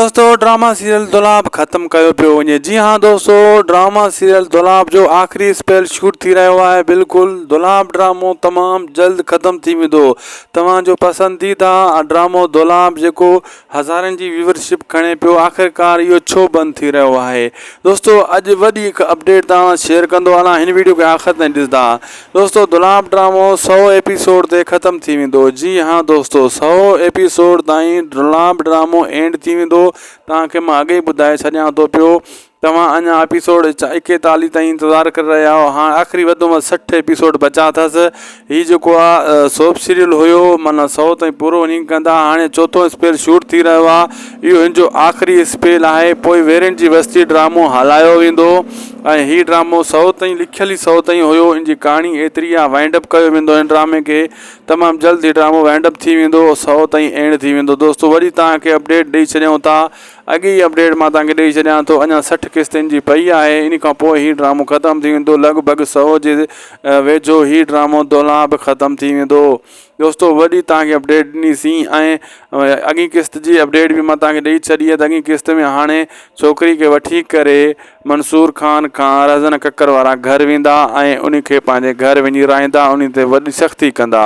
दोस्तों drama serial दुलाब ख़त्म कयो पियो वञे। जी हाँ दोस्तों, ड्रामा सीरियल दुलाब जो आख़िरी स्पेल शूट थी रहियो आहे। बिल्कुलु दुलाब ड्रामो तमामु जल्द ख़त्म थी वेंदो। तव्हांजो पसंदीदा ड्रामो दुलाब जेको हज़ारनि जी व्यूवरशिप खणे पियो, आख़िरकार इहो छो बंदि थी रहियो आहे। दोस्तों अॼु वॾी हिकु अपडेट तव्हां शेयर कंदो हलां, हिन वीडियो खे आख़िर ताईं ॾिसंदा। दोस्तों दुलाब ड्रामो 100 एपिसोड ते ख़त्म थी वेंदो। जी हाँ दोस्तों, 100 एपिसोड ताईं दुलाब ड्रामो एंड थी वेंदो। तव्हांखे मां अॻे ई ॿुधाए छॾियां थो पियो, तव्हां अञा एपिसोड 41 ताईं इंतज़ारु करे रहिया आहियो। हाणे आख़िरी वधि में वधि 60 एपिसोड बचा अथसि। हीउ जेको आहे सोप सीरियल हुयो, माना 100 ताईं पूरो वञी कंदा। हाणे चोथों स्पेल शूट थी रहियो आहे। इहो हिन जो आख़िरी स्पेल आहे। पोइ वेरनि जी बस्ती ड्रामो हलायो वेंदो ऐं हीउ ड्रामो 100 ताईं लिखियल ई 100 ताईं हुयो। इन जी कहाणी एतिरी आहे, वाइंड अप कयो वेंदो हिन ड्रामे खे। तमामु जल्द हीउ ड्रामो वाइंड अप थी वेंदो, 100 ताईं एंड थी वेंदो। दोस्तों वरी तव्हांखे अपडेट ॾेई छॾियूं था। अॻे ई अपडेट मां तव्हांखे ॾेई छॾियां थो। अञा 60 किस्तनि जी पई आहे। इन खां पोइ हीउ ड्रामो ख़तमु थी वेंदो। लॻभॻि 100 जे वेझो हीउ ड्रामो दुलाब ख़तमु थी वेंदो। दोस्तों वॾी तव्हांखे अपडेट ॾिनीसीं ऐं अॻी किस्त जी अपडेट बि मां तव्हांखे ॾेई छॾी आहे। त अॻी किस्त में हाणे छोकिरी खे वठी करे मंसूर ख़ान खां रज़न ककर वारा घर वेंदा ऐं उन खे पंहिंजे घर वञी रहंदा, उन ते वॾी सख़्ती कंदा।